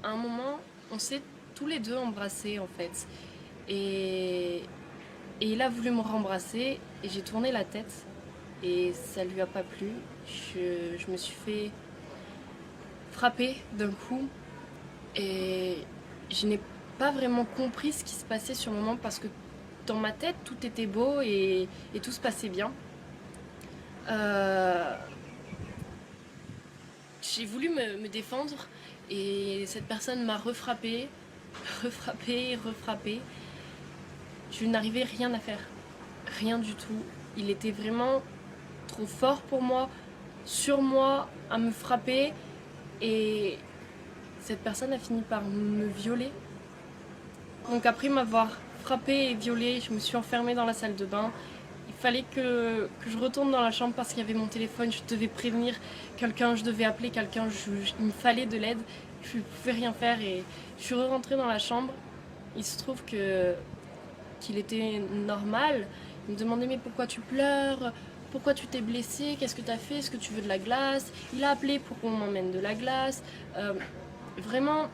À un moment, on s'est tous les deux embrassés en fait. Et, et il a voulu me rembrasser et j'ai tourné la tête et ça lui a pas plu. Je me suis fait frapper d'un coup et je n'ai pas vraiment compris ce qui se passait sur le moment parce que dans ma tête tout était beau et tout se passait bien. Euh, j'ai voulu me défendre et cette personne m'a refrappé, refrappé, refrappé. Je n'arrivais rien à faire, rien du tout. Il était vraiment trop fort pour moi, sur moi, à me frapper. Et cette personne a fini par me violer. Donc après m'avoir frappé et violé, je me suis enfermée dans la salle de bain. Il fallait que je retourne dans la chambre parce qu'il y avait mon téléphone, je devais prévenir quelqu'un, je devais appeler quelqu'un, il me fallait de l'aide. Je ne pouvais rien faire et je suis rentrée dans la chambre. Il se trouve qu'il était normal. Il me demandait mais pourquoi tu pleures? Pourquoi tu t'es blessé? Qu'est-ce que tu as fait? Est-ce que tu veux de la glace? Il a appelé pour qu'on m'emmène de la glace. Vraiment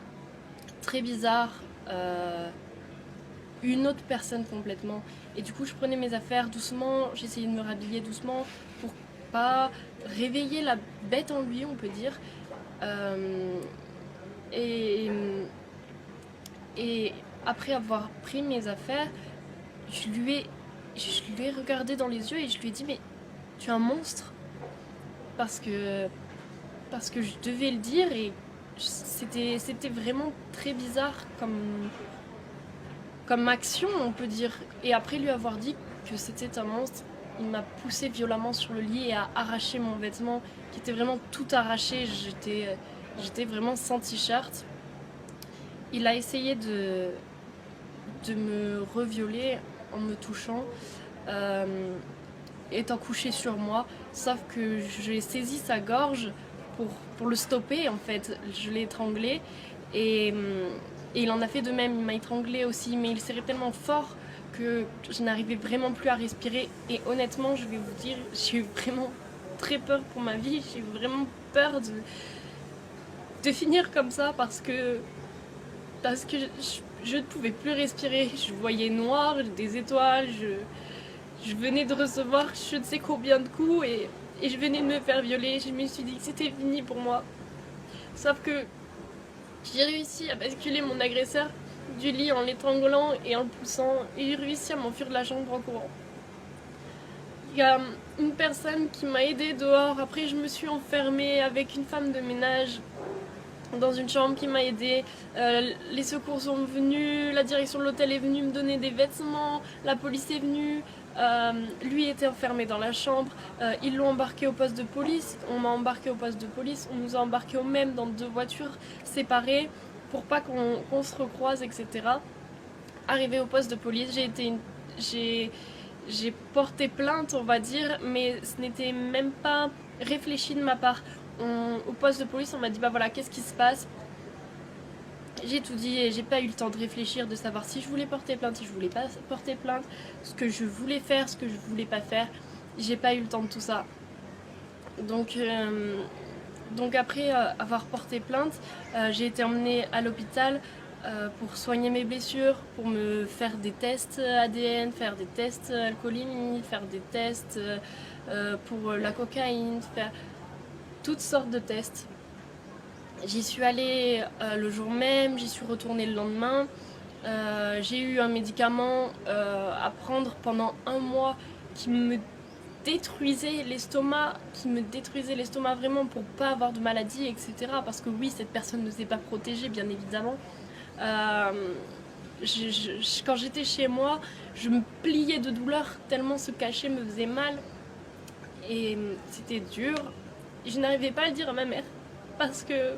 très bizarre. Une autre personne complètement. Et du coup, je prenais mes affaires doucement, j'essayais de me rhabiller doucement pour pas réveiller la bête en lui, on peut dire. Euh, et, et après avoir pris mes affaires, je lui ai regardé dans les yeux et je lui ai dit mais tu es un monstre parce que je devais le dire et c'était vraiment très bizarre comme action, on peut dire. Et après lui avoir dit que c'était un monstre, il m'a poussé violemment sur le lit et a arraché mon vêtement qui était vraiment tout arraché. J'étais vraiment sans t-shirt. Il a essayé de me revioler en me touchant, euh, étant couché sur moi, sauf que j'ai saisi sa gorge pour le stopper en fait. Je l'ai étranglé et, et il en a fait de même, il m'a étranglé aussi, mais il serrait tellement fort que je n'arrivais vraiment plus à respirer. Et honnêtement, je vais vous dire, j'ai eu vraiment très peur pour ma vie, j'ai eu vraiment peur de finir comme ça parce que je ne pouvais plus respirer. Je voyais noir, des étoiles, je venais de recevoir je ne sais combien de coups et je venais de me faire violer. Je me suis dit que c'était fini pour moi. Sauf que j'ai réussi à basculer mon agresseur du lit en l'étranglant et en le poussant et j'ai réussi à m'enfuir de la chambre en courant. Il y a une personne qui m'a aidée dehors. Après, je me suis enfermée avec une femme de ménage dans une chambre qui m'a aidée. Les secours sont venus, la direction de l'hôtel est venue me donner des vêtements, la police est venue. Lui était enfermé dans la chambre, ils l'ont embarqué au poste de police, on m'a embarqué au poste de police, on nous a embarqués au même dans 2 voitures séparées pour pas qu'on se recroise, etc. Arrivé au poste de police, j'ai porté plainte, on va dire, mais ce n'était même pas réfléchi de ma part. Au poste de police, on m'a dit bah voilà, qu'est-ce qui se passe? J'ai tout dit et j'ai pas eu le temps de réfléchir, de savoir si je voulais porter plainte, si je voulais pas porter plainte, ce que je voulais faire, ce que je voulais pas faire. J'ai pas eu le temps de tout ça. Donc, après avoir porté plainte, j'ai été emmenée à l'hôpital pour soigner mes blessures, pour me faire des tests ADN, faire des tests alcoolémie, faire des tests pour la cocaïne, faire toutes sortes de tests. J'y suis allée le jour même, j'y suis retournée le lendemain. J'ai eu un médicament à prendre pendant 1 mois qui me détruisait l'estomac vraiment pour pas avoir de maladie, etc. Parce que oui, cette personne ne s'est pas protégée, bien évidemment. Euh, quand j'étais chez moi, je me pliais de douleur tellement ce cachet me faisait mal. Et c'était dur. Je n'arrivais pas à le dire à ma mère parce que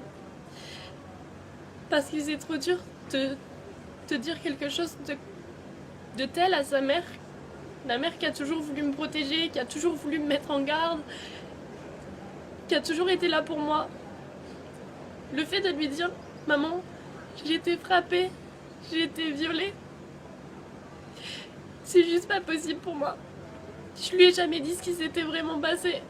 c'est trop dur de dire quelque chose de tel à sa mère. La mère qui a toujours voulu me protéger, qui a toujours voulu me mettre en garde, qui a toujours été là pour moi. Le fait de lui dire maman, j'ai été frappée, j'ai été violée, c'est juste pas possible pour moi. Je lui ai jamais dit ce qui s'était vraiment passé.